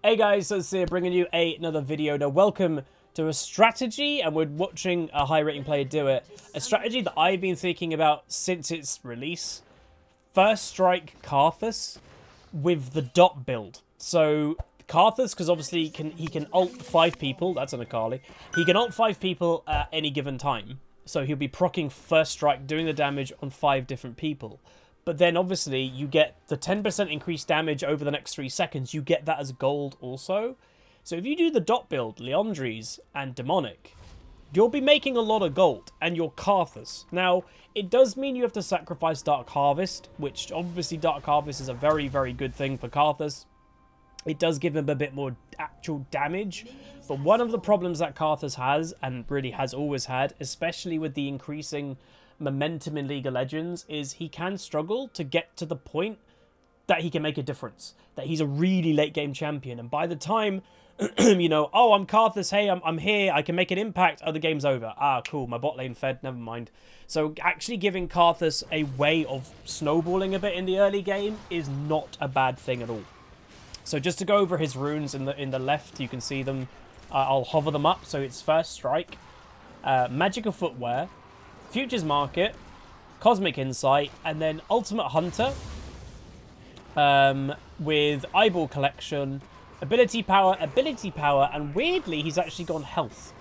Hey guys, so it's here bringing you another video. Now, welcome to a strategy, and we're watching a high-rating player do it. A strategy that I've been thinking about since its release. First Strike Karthus with the dot build. So Karthus, because obviously he can ult 5 people. That's an Akali. He can ult 5 people at any given time. So he'll be proccing First Strike, doing the damage on 5 different people. But then, obviously, you get the 10% increased damage over the next 3 seconds. You get that as gold also. So if you do the dot build, Leandries and Demonic, you'll be making a lot of gold. And you're Karthus. Now, it does mean you have to sacrifice Dark Harvest, which obviously Dark Harvest is a very, very good thing for Karthus. It does give him a bit more actual damage. But one of the problems that Karthus has, and really has always had, especially with the increasing momentum in League of Legends, is he can struggle to get to the point that he can make a difference, that he's a really late game champion, and by the time you know, oh, I'm Karthus, hey, I'm here, I can make an impact, oh, the game's over. Ah, cool, my bot lane fed, never mind. So actually giving Karthus a way of snowballing a bit in the early game is not a bad thing at all. So just to go over his runes in the left, you can see them. I'll hover them up. So it's First Strike, Magical Footwear, Futures Market, Cosmic Insight, and then Ultimate Hunter with Eyeball Collection, Ability Power, and weirdly, he's actually gone Health.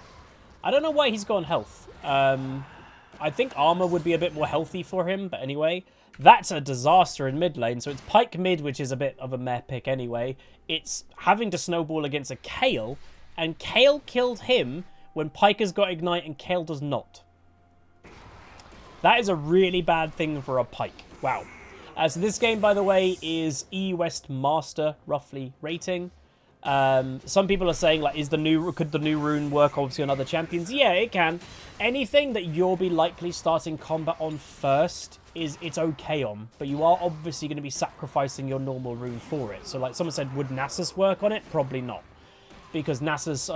I don't know why he's gone Health. I think Armor would be a bit more healthy for him, but anyway, that's a disaster in mid lane. So it's Pyke mid, which is a bit of a meh pick anyway. It's having to snowball against a Kayle, and Kayle killed him when Pyke has got Ignite and Kayle does not. That is a really bad thing for a Pyke. Wow. So this game, by the way, is E West Master, roughly, rating. Some people are saying, like, could the new rune work, obviously, on other champions? Yeah, it can. Anything that you'll be likely starting combat on first, it's okay on. But you are obviously going to be sacrificing your normal rune for it. So, like someone said, would Nasus work on it? Probably not. Because Nasus,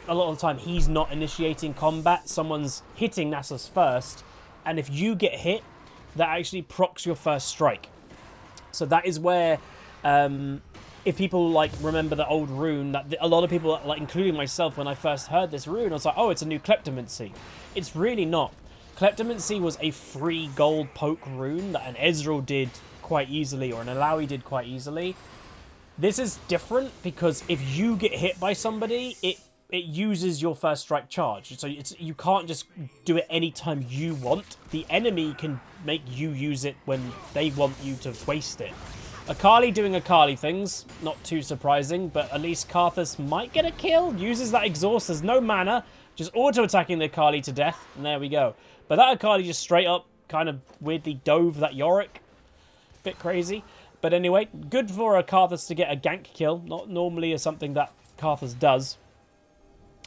a lot of the time, he's not initiating combat. Someone's hitting Nasus first. And if you get hit, that actually procs your First Strike. So that is where, if people like remember the old rune, that a lot of people, like including myself, when I first heard this rune, I was like, oh, it's a new Kleptomancy. It's really not. Kleptomancy was a free gold poke rune that an Ezreal did quite easily, or an Alawi did quite easily. This is different because if you get hit by somebody, it uses your First Strike charge. So you can't just do it anytime you want. The enemy can make you use it when they want you to waste it. Akali doing Akali things, not too surprising, but at least Karthus might get a kill. Uses that exhaust, there's no mana, just auto-attacking the Akali to death, and there we go. But that Akali just straight up kind of weirdly dove that Yorick. Bit crazy. But anyway, good for a Karthus to get a gank kill. Not normally something that Karthus does.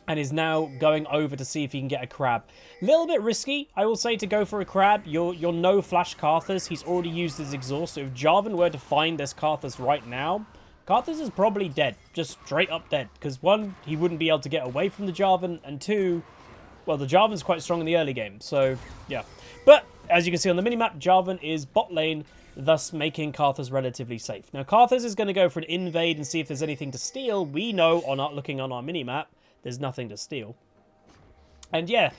And is now going over to see if he can get a crab. Little bit risky, I will say, to go for a crab. You're no flash Karthus. He's already used his exhaust. So if Jarvan were to find this Karthus right now, Karthus is probably dead. Just straight up dead. Because one, he wouldn't be able to get away from the Jarvan. And two, well, the Jarvan's quite strong in the early game. So, yeah. But, as you can see on the minimap, Jarvan is bot lane, thus making Karthus relatively safe. Now, Karthus is going to go for an invade and see if there's anything to steal. We know, looking on our minimap, there's nothing to steal. And yeah,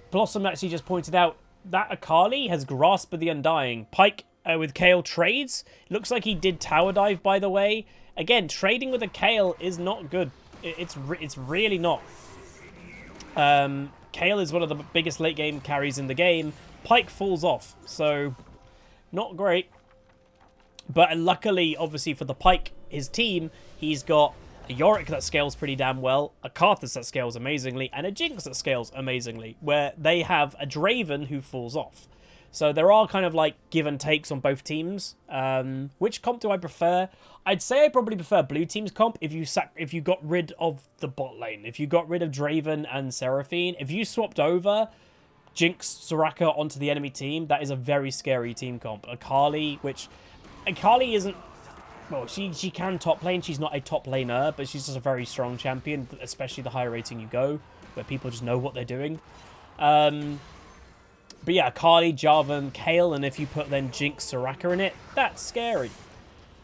Blossom actually just pointed out that Akali has Grasp of the Undying. Pyke with Kayle trades. Looks like he did tower dive, by the way. Again, trading with a Kayle is not good. It's really not. Kayle is one of the biggest late game carries in the game. Pyke falls off, so not great. But luckily, obviously, for the Pyke, his team, he's got a Yorick that scales pretty damn well, a Karthus that scales amazingly, and a Jinx that scales amazingly, where they have a Draven who falls off. So there are kind of like give and takes on both teams. Which comp do I prefer? I'd say I probably prefer blue team's comp if you got rid of the bot lane. If you got rid of Draven and Seraphine, if you swapped over Jinx, Soraka onto the enemy team, that is a very scary team comp. Akali isn't... Well, she can top lane. She's not a top laner, but she's just a very strong champion, especially the higher rating you go, where people just know what they're doing. But yeah, Akali, Jarvan, Kayle, and if you put then Jinx, Soraka in it, that's scary.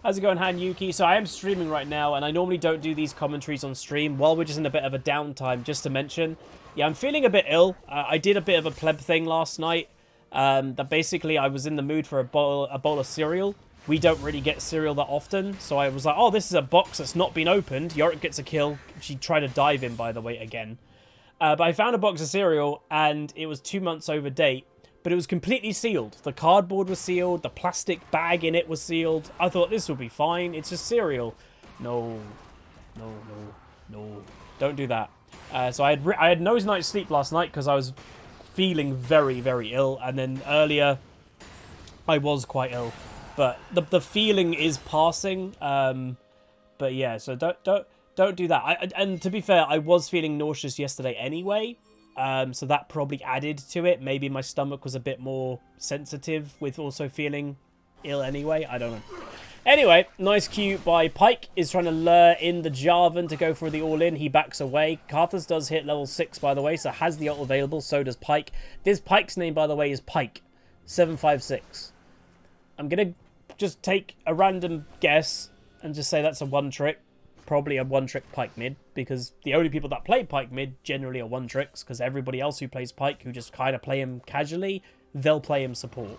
How's it going, Han Yuki? So I am streaming right now, and I normally don't do these commentaries on stream while we're just in a bit of a downtime, just to mention. Yeah, I'm feeling a bit ill. I did a bit of a pleb thing last night. That basically I was in the mood for a bowl of cereal. We don't really get cereal that often, so I was like, oh, this is a box that's not been opened. Yorick gets a kill. She tried to dive in, by the way, again. But I found a box of cereal, and it was 2 months over date. But it was completely sealed. The cardboard was sealed. The plastic bag in it was sealed. I thought this would be fine. It's just cereal. No. No, no, no. Don't do that. So I had no night's sleep last night because I was feeling very, very ill. And then earlier, I was quite ill. But the feeling is passing. But yeah, so don't do that. And to be fair, I was feeling nauseous yesterday anyway. So that probably added to it. Maybe my stomach was a bit more sensitive with also feeling ill anyway. I don't know. Anyway, nice Q by Pyke is trying to lure in the Jarvan to go for the all-in. He backs away. Karthus does hit level 6, by the way, so has the ult available. So does Pyke. This Pyke's name, by the way, is Pyke 756. I'm going to just take a random guess and just say that's a one-trick. Probably a one-trick Pyke mid, because the only people that play Pyke mid generally are one-tricks, because everybody else who plays Pyke, who just kind of play him casually, they'll play him support.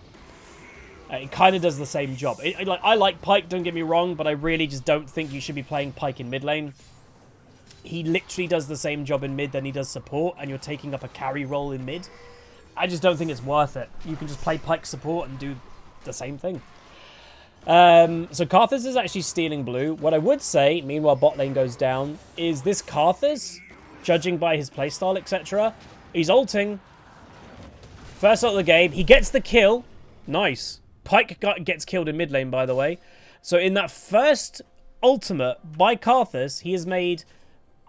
It kind of does the same job. I like Pyke, don't get me wrong, but I really just don't think you should be playing Pyke in mid lane. He literally does the same job in mid than he does support, and you're taking up a carry role in mid. I just don't think it's worth it. You can just play Pyke support and do the same thing. So Karthus is actually stealing blue. What I would say, meanwhile bot lane goes down, is this Karthus, judging by his playstyle, etc., he's ulting. First ult of the game. He gets the kill. Nice. Pyke gets killed in mid lane, by the way. So in that first ultimate by Karthus, he has made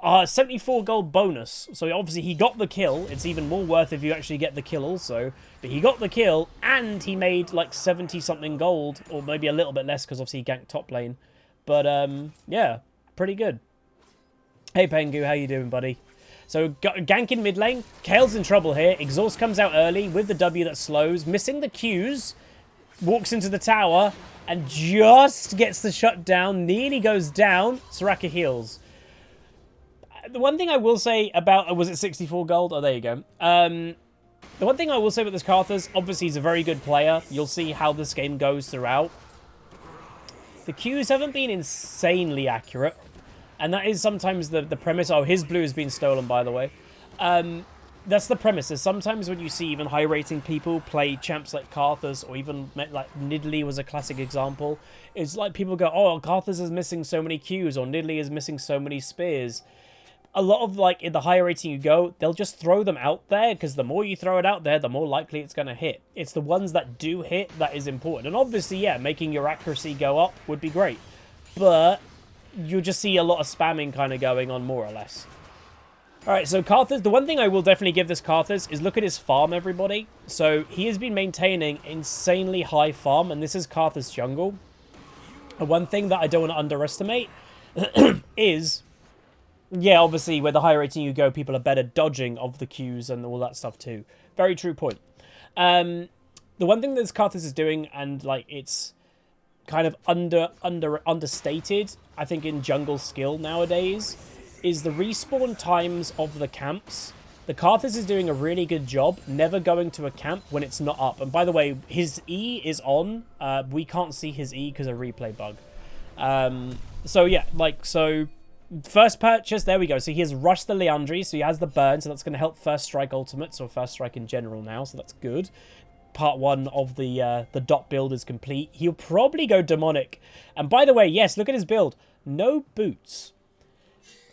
74 gold bonus. So obviously he got the kill. It's even more worth if you actually get the kill also. But he got the kill and he made like 70 something gold, or maybe a little bit less because obviously he ganked top lane. But yeah, pretty good. Hey Pengu, how you doing, buddy? So gank in mid lane. Kale's in trouble here. Exhaust comes out early with the W that slows, missing the Qs. Walks into the tower and just gets the shutdown. Nearly goes down. Soraka heals. The one thing I will say about... was it 64 gold? Oh, there you go. The one thing I will say about this Karthus, obviously he's a very good player. You'll see how this game goes throughout. The Qs haven't been insanely accurate. And that is sometimes the premise. Oh, his blue has been stolen, by the way. That's the premise. Is sometimes when you see even high-rating people play champs like Karthus, or even like Nidalee was a classic example, it's like people go, oh, Karthus is missing so many Qs, or Nidalee is missing so many spears. A lot of, like, in the higher rating you go, they'll just throw them out there, because the more you throw it out there, the more likely it's going to hit. It's the ones that do hit that is important. And obviously, yeah, making your accuracy go up would be great. But you'll just see a lot of spamming kind of going on, more or less. Alright, so Karthus, the one thing I will definitely give this Karthus is look at his farm, everybody. So he has been maintaining insanely high farm, and this is Karthus jungle. And one thing that I don't want to underestimate is... yeah, obviously, where the higher rating you go, people are better dodging of the Qs and all that stuff too. Very true point. The one thing that this Karthus is doing, and like it's kind of understated, I think, in jungle skill nowadays, is the respawn times of the camps. The Karthus is doing a really good job never going to a camp when it's not up. And by the way, his E is on. We can't see his E because of replay bug. So yeah, like, so... first purchase, there we go. So he has rushed the Leandri, so he has the burn, so that's going to help First Strike ultimates, or First Strike in general now, so that's good. Part 1 of the dot build is complete. He'll probably go Demonic. And by the way, yes, look at his build. No boots.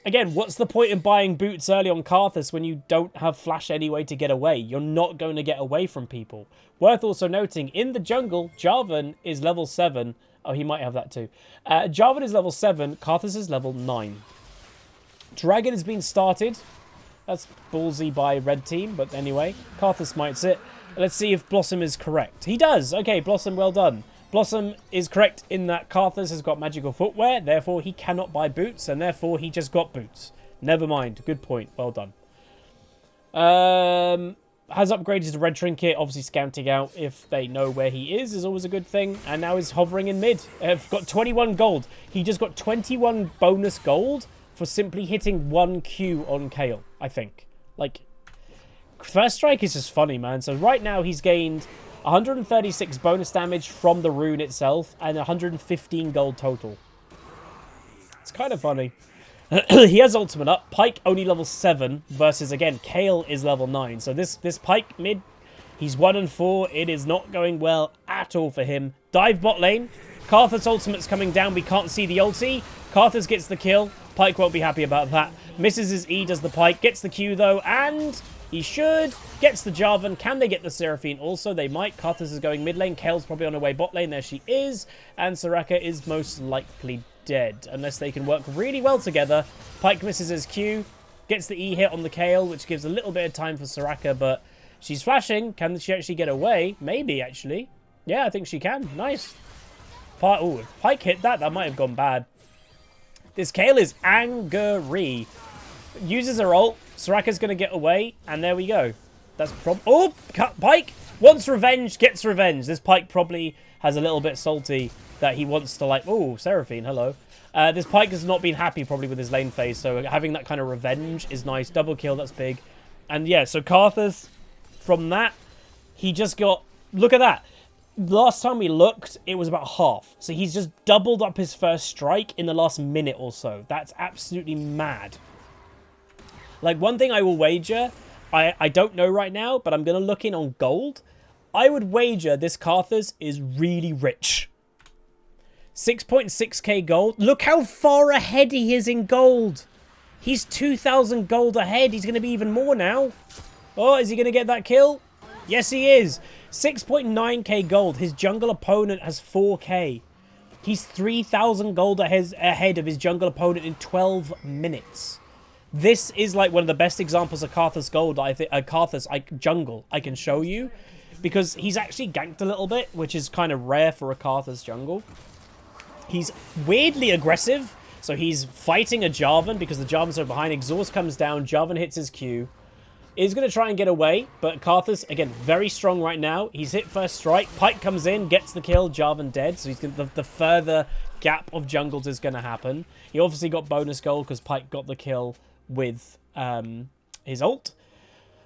Again, what's the point in buying boots early on Karthus when you don't have flash anyway to get away? You're not going to get away from people. Worth also noting, in the jungle, Jarvan is level 7. Oh, he might have that too. Jarvan is level 7. Karthus is level 9. Dragon has been started. That's ballsy by red team, but anyway. Karthus mites it. Let's see if Blossom is correct. He does. Okay, Blossom, well done. Blossom is correct in that Karthus has got magical footwear. Therefore, he cannot buy boots, and therefore, he just got boots. Never mind. Good point. Well done. has upgraded to Red Trinket. Obviously, scouting out if they know where he is always a good thing. And now he's hovering in mid. Got 21 gold. He just got 21 bonus gold for simply hitting 1 Q on Kale, I think. Like, First Strike is just funny, man. So right now he's gained 136 bonus damage from the rune itself and 115 gold total. It's kind of funny. He has ultimate up. Pyke only level 7 versus, again, Kale is level 9. So this Pyke mid, he's 1 and 4. It is not going well at all for him. Dive bot lane. Karthus ultimate's coming down. We can't see the ulti. Karthus gets the kill. Pyke won't be happy about that. Misses his E, does the Pyke. Gets the Q, though, and he should. Gets the Jarvan. Can they get the Seraphine? Also, they might. Karthus is going mid lane. Kale's probably on her way bot lane. There she is. And Soraka is most likely dead, unless they can work really well together. Pyke misses his Q. Gets the E hit on the Kale, which gives a little bit of time for Soraka, but she's flashing. Can she actually get away? Maybe, actually. Yeah, I think she can. Nice. Oh, if Pyke hit that, that might have gone bad. This Kale is angry. Uses her ult. Soraka's going to get away, and there we go. That's oh, Pyke wants revenge, gets revenge. This Pyke probably has a little bit salty that he wants to, like, oh, Seraphine, hello. This Pyke has not been happy probably with his lane phase, so having that kind of revenge is nice. Double kill, that's big. And yeah, so Karthus, from that, he just got, look at that. Last time we looked, it was about half. So he's just doubled up his first strike in the last minute or so. That's absolutely mad. Like, one thing I will wager, I don't know right now, but I'm going to look in on gold. I would wager this Karthus is really rich. 6.6k gold. Look how far ahead he is in gold. He's 2,000 gold ahead. He's going to be even more now. Oh, is he going to get that kill? Yes, he is. 6.9k gold. His jungle opponent has 4k. He's 3,000 gold ahead of his jungle opponent in 12 minutes. This is like one of the best examples of Karthus gold, I think, Karthus jungle I can show you. Because he's actually ganked a little bit, which is kind of rare for a Karthus jungle. He's weirdly aggressive. So he's fighting a Jarvan because the Jarvan's are behind. Exhaust comes down. Jarvan hits his Q. Is going to try and get away, but Karthus, again, very strong right now. He's hit first strike. Pyke comes in, gets the kill. Jarvan dead, so he's gonna, the further gap of jungles is going to happen. He obviously got bonus gold because Pyke got the kill with his ult.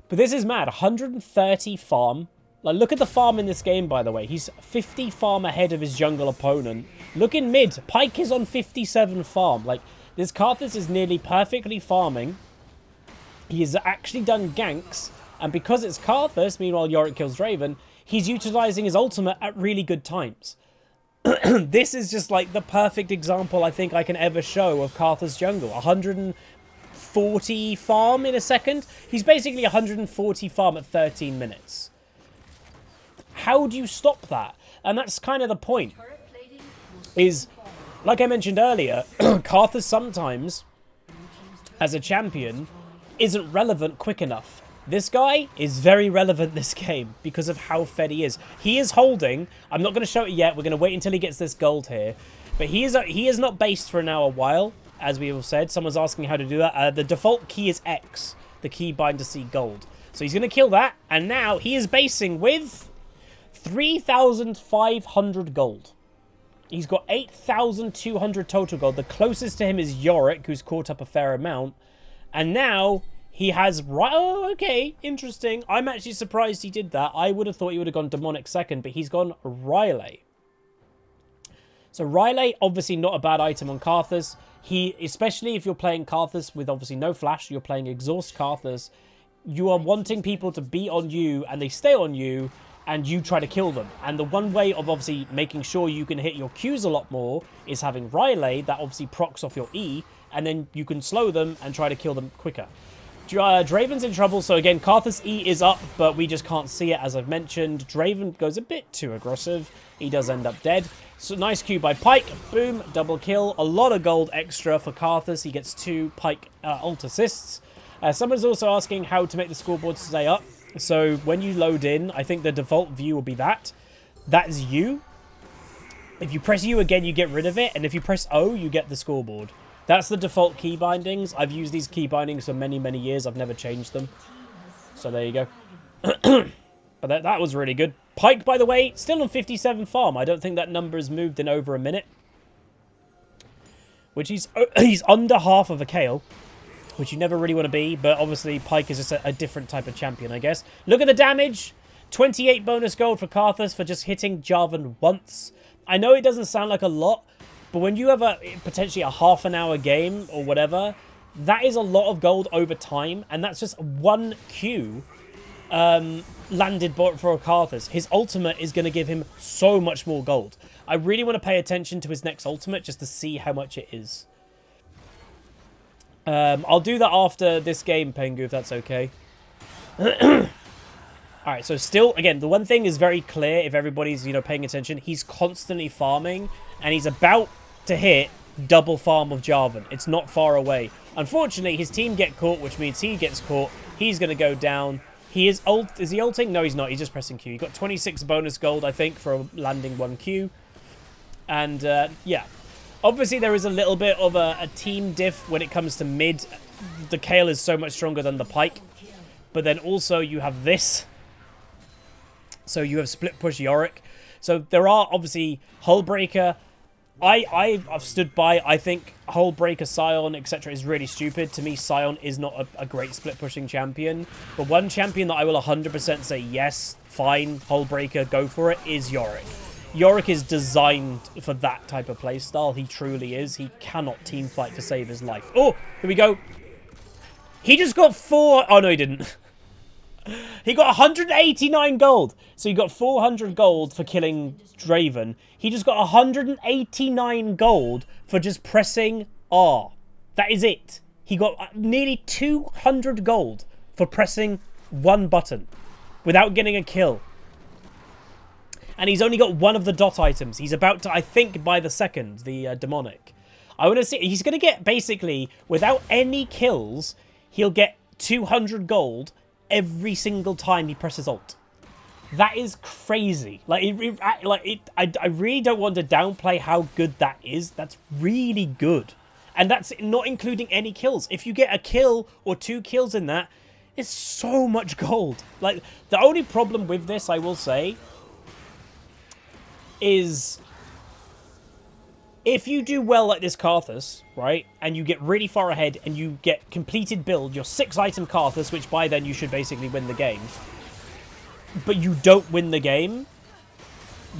But this is mad. 130 farm. Like, look at the farm in this game, by the way. He's 50 farm ahead of his jungle opponent. Look in mid. Pyke is on 57 farm. Like, this Karthus is nearly perfectly farming. He has actually done ganks, and because it's Karthus, meanwhile Yorick kills Draven, he's utilizing his ultimate at really good times. This is just like the perfect example I think I can ever show of Karthus jungle. 140 farm in a second. He's basically 140 farm at 13 minutes. How do you stop that? And that's kind of the point. Is, like I mentioned earlier, Karthus sometimes, as a champion, isn't relevant quick enough. This guy is very relevant this game because of how fed he is. He is holding. I'm not going to show it yet. We're going to wait until he gets this gold here. But he is not based for now a while, as we have said. Someone's asking how to do that. The default key is X, the key bind to see gold. So he's going to kill that. And now he is basing with 3,500 gold. He's got 8,200 total gold. The closest to him is Yorick, who's caught up a fair amount. And now he has... Oh, okay, interesting. I'm actually surprised he did that. I would have thought he would have gone Demonic second, but he's gone Riley. So Riley, obviously not a bad item on Karthus. Especially if you're playing Karthus with obviously no flash, you're playing Exhaust Karthus, you are wanting people to be on you, and they stay on you, and you try to kill them. And the one way of obviously making sure you can hit your Qs a lot more is having Riley, that obviously procs off your E, and then you can slow them and try to kill them quicker. Draven's in trouble, so again, Karthus E is up, but we just can't see it, as I've mentioned. Draven goes a bit too aggressive. He does end up dead. So nice Q by Pyke. Boom, double kill. A lot of gold extra for Karthus. He gets 2 Pyke ult assists. Someone's also asking how to make the scoreboard stay up. So when you load in, I think the default view will be that. That's U. If you press U again, you get rid of it. And if you press O, you get the scoreboard. That's the default key bindings. I've used these key bindings for many, many years. I've never changed them. So there you go. But that was really good. Pyke, by the way, still on 57 farm. I don't think that number has moved in over a minute. Which he's under half of a Kayle, which you never really want to be. But obviously, Pyke is just a different type of champion, I guess. Look at the damage. 28 bonus gold for Karthus for just hitting Jarvan once. I know it doesn't sound like a lot, but when you have potentially a half-an-hour game or whatever, that is a lot of gold over time. And that's just one Q landed for Karthus. His ultimate is going to give him so much more gold. I really want to pay attention to his next ultimate just to see how much it is. I'll do that after this game, Pengu, if that's okay. Alright, so still, again, the one thing is very clear if everybody's, paying attention. He's constantly farming, and he's about to hit double farm of Jarvan. It's not far away. Unfortunately, his team get caught, which means he gets caught. He's going to go down. He is Is he ulting? No, he's not. He's just pressing Q. He got 26 bonus gold, I think, for landing one Q. And, yeah. Obviously, there is a little bit of a team diff when it comes to mid. The Kayle is so much stronger than the Pyke. But then also you have this. So you have split push Yorick. So there are obviously Hullbreaker. I've stood by. I think Hullbreaker, Sion, etc. is really stupid. To me, Sion is not a great split pushing champion. But one champion that I will 100% say yes, fine, Hullbreaker, go for it, is Yorick. Yorick is designed for that type of playstyle. He truly is. He cannot teamfight to save his life. Oh, here we go. He just got 4... Oh, no, he didn't. He got 189 gold. So he got 400 gold for killing Draven. He just got 189 gold for just pressing R. That is it. He got nearly 200 gold for pressing one button without getting a kill. And he's only got one of the dot items. He's about to, I think, buy the second, the demonic. I want to see. He's going to get, basically, without any kills, he'll get 200 gold every single time he presses ult. That is crazy. I really don't want to downplay how good that is. That's really good. And that's not including any kills. If you get a kill or 2 kills in that, it's so much gold. Like, the only problem with this, I will say, is if you do well at this Karthus, right, and you get really far ahead and you get completed build, your 6-item Karthus, which by then you should basically win the game, but you don't win the game,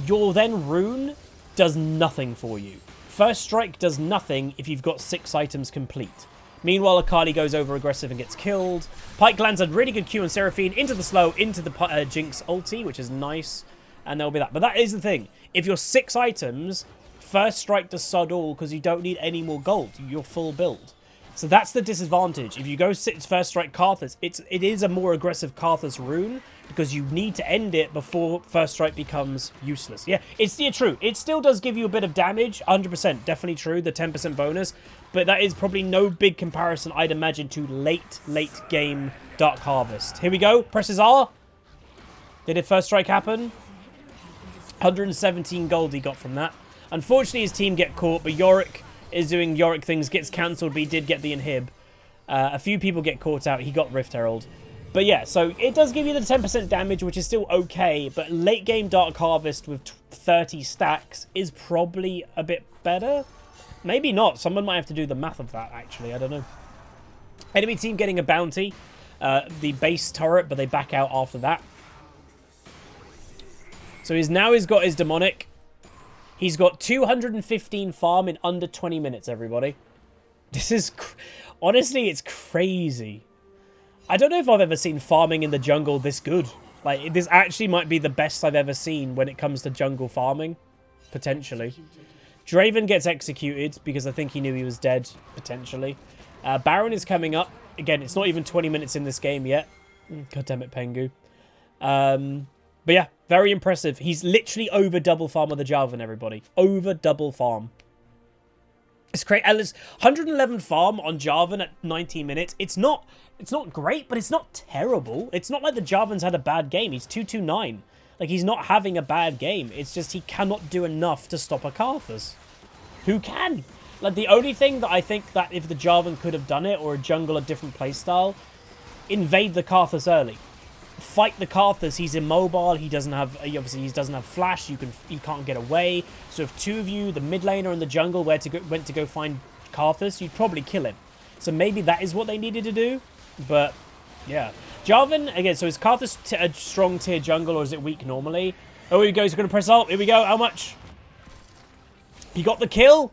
your then rune does nothing for you. First strike does nothing if you've got 6 items complete. Meanwhile, Akali goes over aggressive and gets killed. Pyke lands a really good Q on Seraphine into the slow, into the Jinx ulti, which is nice, and there'll be that. But that is the thing. If you're 6 items... First strike does sod all because you don't need any more gold. You're full build. So that's the disadvantage. If you go first strike Karthus, it is a more aggressive Karthus rune because you need to end it before first strike becomes useless. Yeah, it's true. It still does give you a bit of damage. 100%. Definitely true. The 10% bonus. But that is probably no big comparison, I'd imagine, to late game Dark Harvest. Here we go. Presses R. Did first strike happen? 117 gold he got from that. Unfortunately, his team get caught, but Yorick is doing Yorick things, gets cancelled, but he did get the inhib. A few people get caught out. He got Rift Herald. But yeah, so it does give you the 10% damage, which is still okay, but late game Dark Harvest with 30 stacks is probably a bit better. Maybe not. Someone might have to do the math of that, actually. I don't know. Enemy team getting a bounty. The base turret, but they back out after that. So he's got his demonic. He's got 215 farm in under 20 minutes, everybody. This is... Honestly, it's crazy. I don't know if I've ever seen farming in the jungle this good. Like, this actually might be the best I've ever seen when it comes to jungle farming. Potentially. Draven gets executed because I think he knew he was dead, potentially. Baron is coming up. Again, it's not even 20 minutes in this game yet. God damn it, Pengu. But yeah, very impressive. He's literally over double farm of the Jarvan, everybody. Over double farm. It's great. And it's 111 farm on Jarvan at 19 minutes. It's not great, but it's not terrible. It's not like the Jarvan's had a bad game. He's 229. Like, he's not having a bad game. It's just he cannot do enough to stop a Karthus. Who can? Like, the only thing that I think that if the Jarvan could have done it, or a jungle a different playstyle, invade the Karthus early. fight the Karthus. He's immobile. He doesn't have, obviously he doesn't have flash. He can't get away. So if two of you, the mid laner and the jungle, went to go find Karthus, you'd probably kill him. So maybe that is what they needed to do. But yeah, Jarvan again. So is Karthus a strong tier jungle or is it weak normally? Oh, here we go. He's going to press ult. Here we go. How much? He got the kill,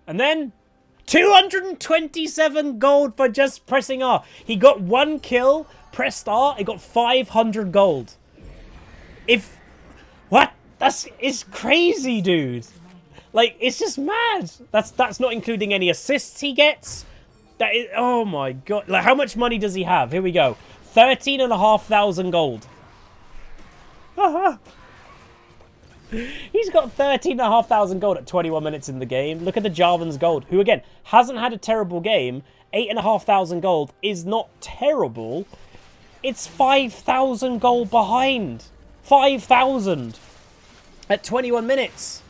and then 227 gold for just pressing R. He got one kill, pressed R, it got 500 gold. What? It's crazy, dude. Like, it's just mad. That's not including any assists he gets. That is, oh my god. Like, how much money does he have? Here we go. 13,500 gold. He's got 13,500 gold at 21 minutes in the game. Look at the Jarvan's gold, who, again, hasn't had a terrible game. 8,500 gold is not terrible. It's 5,000 gold behind. 5,000 at 21 minutes.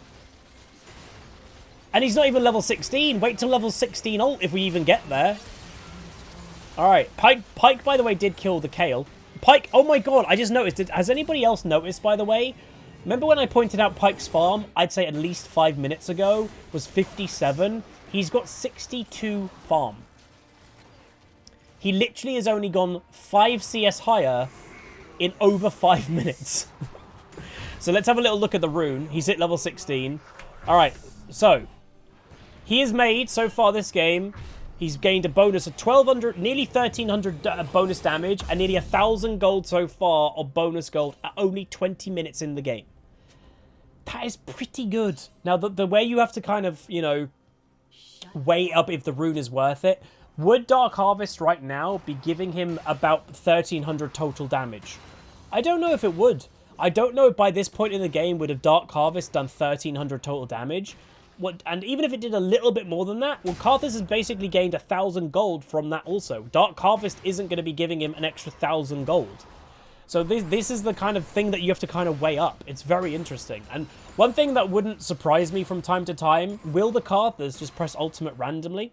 And he's not even level 16. Wait till level 16 ult if we even get there. All right. Pyke, by the way, did kill the Kayle. Pyke, oh my god, I just noticed. Has anybody else noticed, by the way? Remember when I pointed out Pyke's farm, I'd say at least 5 minutes ago, was 57? He's got 62 farm. He literally has only gone 5 CS higher in over 5 minutes. So let's have a little look at the rune. He's at level 16. All right, so he has made, so far this game, he's gained a bonus of 1,200, nearly 1,300 bonus damage, and nearly 1,000 gold so far of bonus gold at only 20 minutes in the game. That is pretty good. Now, the way you have to kind of, you know, weigh up if the rune is worth it, would Dark Harvest right now be giving him about 1,300 total damage? I don't know if it would. I don't know if by this point in the game would have Dark Harvest done 1,300 total damage. And even if it did a little bit more than that, well, Karthus has basically gained 1,000 gold from that also. Dark Harvest isn't going to be giving him an extra 1,000 gold. So this is the kind of thing that you have to kind of weigh up. It's very interesting. And one thing that wouldn't surprise me from time to time, will the Karthus just press ultimate randomly?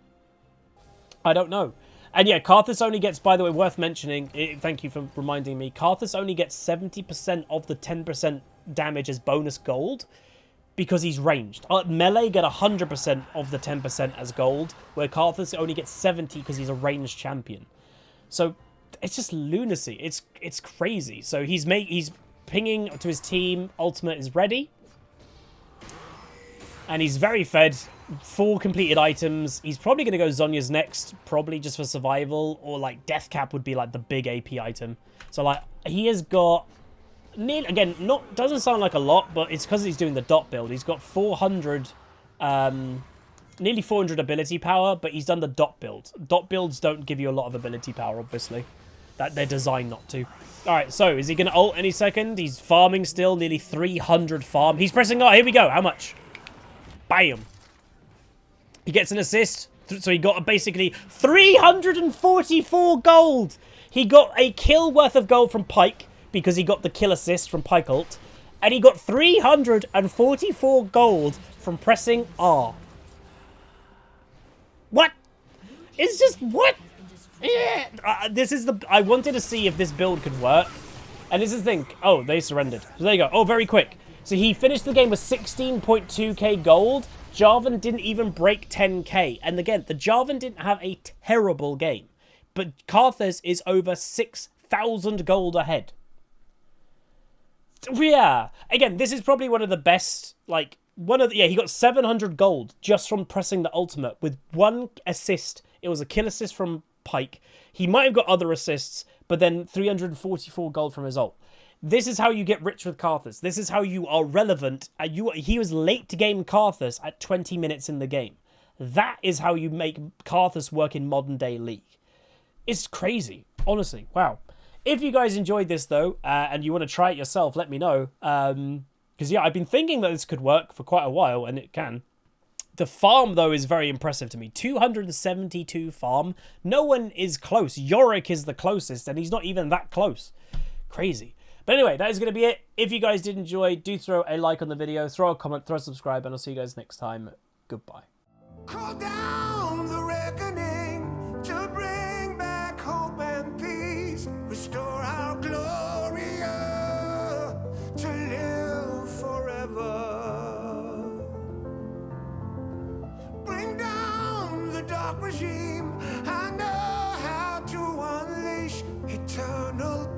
I don't know. And yeah, Karthus only gets, by the way, worth mentioning, thank you for reminding me, Karthus only gets 70% of the 10% damage as bonus gold because he's ranged. Melee get 100% of the 10% as gold, where Karthus only gets 70 because he's a ranged champion. So it's just lunacy. It's crazy. So he's pinging to his team, ultimate is ready. And he's very fed, 4 completed items. He's probably going to go Zhonya's next, probably just for survival, or like Death Cap would be like the big AP item. So like he has got, again, doesn't sound like a lot, but it's because he's doing the dot build. He's got 400, nearly 400 ability power, but he's done the dot build. Dot builds don't give you a lot of ability power, obviously. That they're designed not to. All right, so is he going to ult any second? He's farming still, nearly 300 farm. He's pressing R. Here we go. How much? Bam. He gets an assist. So he got basically 344 gold. He got a kill worth of gold from Pyke because he got the kill assist from Pyke ult. And he got 344 gold from pressing R. What? It's just, what? I wanted to see if this build could work. And this is the thing. Oh, they surrendered. So there you go. Oh, very quick. So he finished the game with 16.2k gold. Jarvan didn't even break 10k. And again, the Jarvan didn't have a terrible game. But Karthus is over 6,000 gold ahead. Yeah. Again, this is probably one of the best, like, he got 700 gold just from pressing the ultimate with 1 assist. It was a kill assist from Pyke. He might have got other assists, but then 344 gold from his ult. This is how you get rich with Karthus. This is how you are relevant. He was late to game Karthus at 20 minutes in the game. That is how you make Karthus work in modern day League. It's crazy. Honestly. Wow. If you guys enjoyed this, though, and you want to try it yourself, let me know. Because, yeah, I've been thinking that this could work for quite a while, and it can. The farm, though, is very impressive to me. 272 farm. No one is close. Yorick is the closest, and he's not even that close. Crazy. But anyway, that is going to be it. If you guys did enjoy, do throw a like on the video, throw a comment, throw a subscribe, and I'll see you guys next time. Goodbye. Call down the reckoning to bring back hope and peace. Restore our glory. eternal